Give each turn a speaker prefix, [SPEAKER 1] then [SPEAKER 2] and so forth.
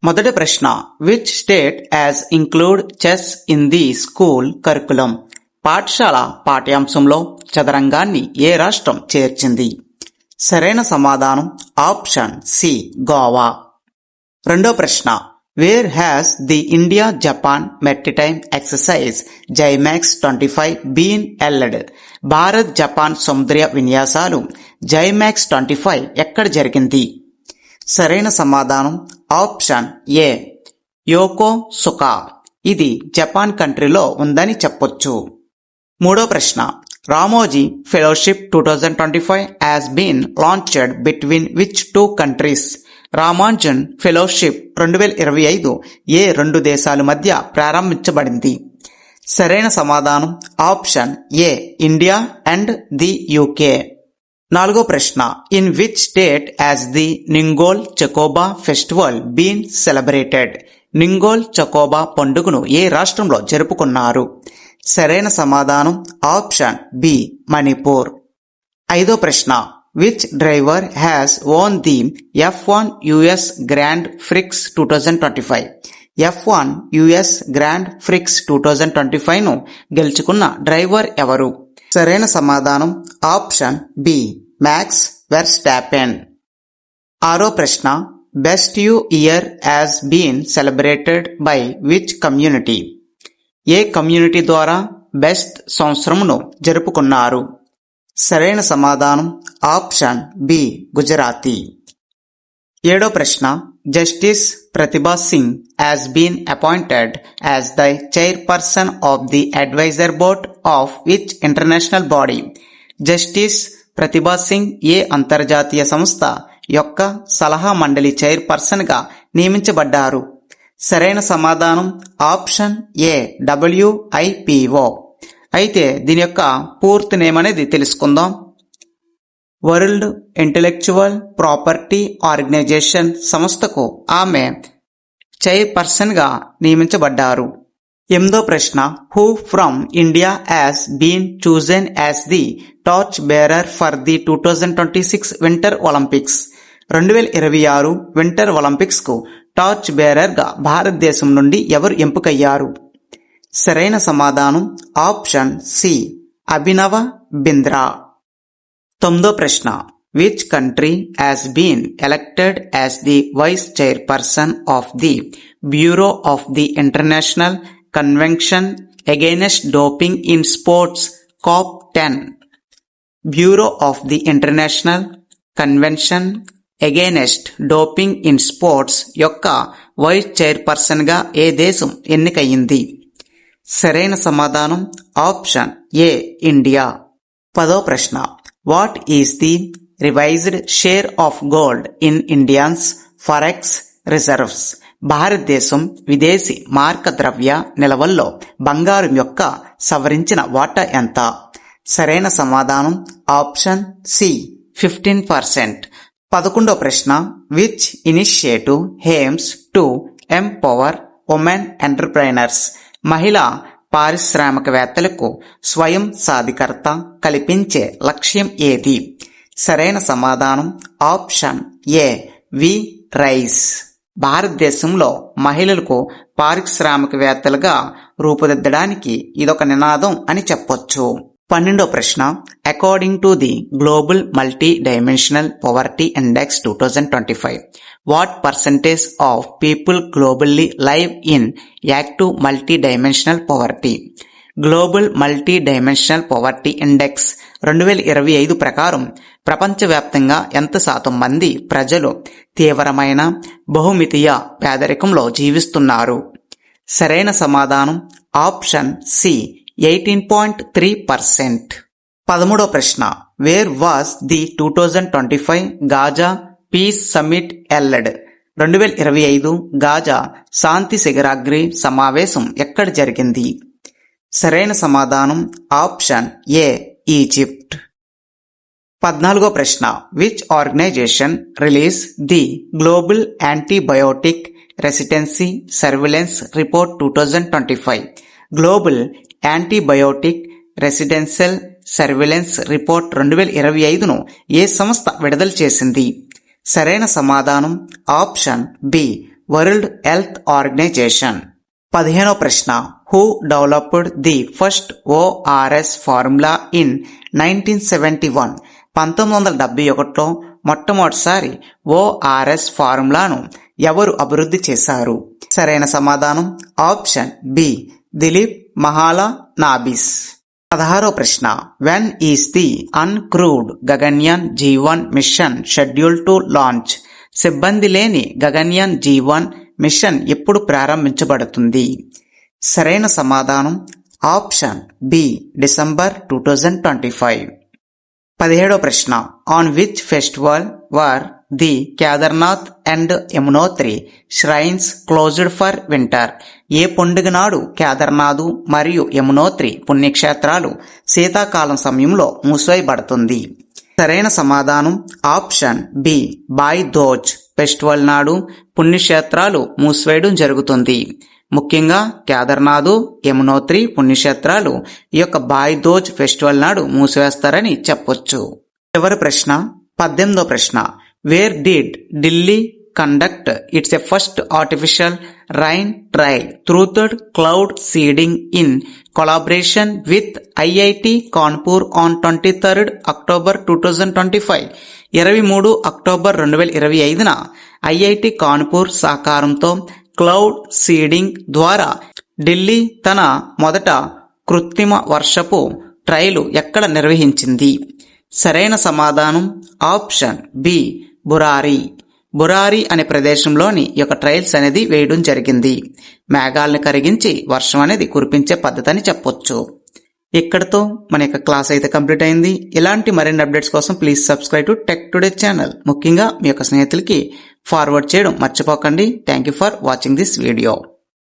[SPEAKER 1] మొదటి ప్రశ్న, which state has include chess in the school curriculum? పాఠశాల పాఠ్యాంశంలో చదరంగాన్ని ఏ రాష్ట్రం చేర్చింది? సరైన సమాధానం ఆప్షన్ సి, గోవా. రెండో ప్రశ్న, where has the India Japan maritime exercise JIMEX 25 been held? Bharat Japan సముద్ర విన్యాసాలు జైమాక్స్ 25 ఎక్కడ జరిగింది? సరైన సమాధానం ఆప్షన్ ఏ, యోకోసుకా. ఇది జపాన్ కంట్రీలో ఉందని చెప్పొచ్చు. మూడో ప్రశ్న, Ramoji fellowship 2025 has been launched between which two countries? Ramanujan fellowship 2025 ఏ రెండు దేశాల మధ్య ప్రారంభించబడింది? సరైన సమాధానం option A, India and the UK. నాలుగో ప్రశ్న, in which state has the Ningol Chakouba festival been celebrated? Ningol Chakouba పండుగను ఏ రాష్ట్రంలో జరుపుకున్నారు? సరైన సమాధానం ఆప్షన్ బి, మణిపూర్. ఐదో ప్రశ్న, which driver has own the F1 US grand prix 2025? F1 US grand prix 2025 ను గెలుచుకున్న డ్రైవర్ ఎవరు? సరైన సమాధానం ఆప్షన్ బి, మ్యాక్స్ వెర్స్టాపెన్. ఆరో ప్రశ్న, best new year has been celebrated by which community? ఏ కమ్యూనిటీ ద్వారా బెస్ట్ సంవత్సరమును జరుపుకున్నారు? సరైన సమాధానం ఆప్షన్ బి, గుజరాతీ. ఏడో ప్రశ్న, justice Pratibha Singh has been appointed as the chairperson of the advisor board of which international body? Justice Pratibha Singh ఏ అంతర్జాతీయ సంస్థ యొక్క సలహా మండలి చైర్పర్సన్ గా నియమించబడ్డారు? సరైన సమాధానం ఆప్షన్ ఏ, WIPO. అయితే దీని యొక్క పూర్తి నేమ్ అనేది తెలుసుకుందాం. వరల్డ్ ఇంటెలెక్చువల్ ప్రాపర్టీ ఆర్గనైజేషన్ సంస్థకు ఆమె చైర్పర్సన్ గా నియమించబడ్డారు. ఎనిమిదో ప్రశ్న, who from India has been chosen as the torch bearer for the 2026 winter Olympics? 2026 winter Olympics కు టార్చ్ బేరర్ గా భారతదేశం నుండి ఎవరు ఎంపికయ్యారు? సరైన సమాధానం ఆప్షన్ సి, అభినవ బింద్రా. తొమ్మిదో ప్రశ్న, which country has been elected as the vice chairperson of the bureau of the international convention against doping in sports COP10? Bureau of the international convention against doping in sports యొక్క vice chairperson గా ఏ దేశం ఎన్నికయ్యింది? సరైన సమాధానం option A, India. పదో ప్రశ్న, what is the revised share of gold in Indians forex reserves? భారతదేశం విదేశీ మార్క ద్రవ్య నిల్వల్లో బంగారం యొక్క సవరించిన వాటా ఎంత? సరైన సమాధానం ఆప్షన్ సి, 15%. 11వ ప్రశ్న, which initiative aims to empower women entrepreneurs? మహిళా పారిశ్రామికవేత్తలకు స్వయం సాధికారత కల్పించే లక్ష్యం ఏది? సరైన సమాధానం ఆప్షన్ ఏ, వి రైస్. భారతదేశంలో మహిళలకు పారిశ్రామికవేత్తలుగా రూపుదిద్దడానికి ఇదొక నినాదం అని చెప్పొచ్చు. 12వ ప్రశ్న, according to the global multi dimensional poverty index 2025, what percentage of people globally live in active multi dimensional poverty? Global multi dimensional poverty index 2025 ప్రకారం ప్రపంచవ్యాప్తంగా ఎంత శాతం మంది ప్రజలు తీవ్రమైన బహుమితీయ పేదరికంలో జీవిస్తున్నారు? సరైన సమాధానం ఆప్షన్ సి, 18.3%. 13వ ప్రశ్న, where was the 2025 Gaza peace summit held? 2025 Gaza శాంతి శిఖరాగ్రి సమావేశం ఎక్కడ జరిగింది? సరైన సమాధానం ఆప్షన్ ఏ, ఈజిప్ట్. 14వ ప్రశ్న, which organisation release the global antibiotic resistance surveillance report 2025? Global antibiotic residential surveillance report 2025ను ఏ సంస్థ విడుదల చేసింది? సరైన సమాధానం option B World Health Organisation. 15వ ప్రశ్న who developed the first ORS formula in 1971? 1971లో మొట్టమొదటిసారి ORS ఫార్ములాను ఎవరు అభివృద్ధి చేశారు? సరైన సమాధానం ఆప్షన్ బి దిలీప్ మహాలనాబిస్. 16వ ప్రశ్న when is the uncrewed Gaganyaan G1 mission schedule to launch? సిబ్బంది లేని గగన్యాన్ G1 మిషన్ ఎప్పుడు ప్రారంభించబడుతుంది? సరైన సమాధానం ఆప్షన్ బి డిసెంబర్ 2025. 17వ ప్రశ్న on which festival were the Kedarnath and Yamunotri shrines closed for winter? ఏ పండుగ నాడు కేదార్నాథ్ మరియు యమునోత్రి పుణ్యక్షేత్రాలు శీతాకాలం సమయంలో మూసివేయబడుతుంది? సరైన సమాధానం ఆప్షన్ బి భాయ్ దూజ్ ఫెస్టివల్ నాడు పుణ్యక్షేత్రాలు మూసివేయడం జరుగుతుంది. ముఖ్యంగా కేదార్నాథ్, యమునోత్రి పుణ్యక్షేత్రాలు ఈ యొక్క భాయ్ దూజ్ ఫెస్టివల్ నాడు మూసివేస్తారని చెప్పొచ్చు. చివరి ప్రశ్న 18వ ప్రశ్న where did Delhi conduct its a first artificial rain trial through cloud seeding in collaboration with IIT Kanpur on 23rd October 2025? 23 October 2025న IIT కాన్పూర్ సహకారంతో క్లౌడ్ సీడింగ్ ద్వారా ఢిల్లీ తన మొదట కృత్రిమ వర్షపు ట్రయల్ ఎక్కడ నిర్వహించింది? సరైన సమాధానం ఆప్షన్ బి బురారి అనే ప్రదేశంలోని ఈ యొక్క ట్రయల్స్ అనేది వేయడం జరిగింది. మేఘాలను కరిగించి వర్షం అనేది కురిపించే పద్ధతి అని చెప్పొచ్చు. ఇక్కడతో మన యొక్క క్లాస్ అయితే కంప్లీట్ అయింది. ఇలాంటి మరిన్ని అప్డేట్స్ కోసం please subscribe to tech today channel. ముఖ్యంగా మీ యొక్క స్నేహితులకి ఫార్వర్డ్ చేయడం మర్చిపోకండి. Thank you for watching this video.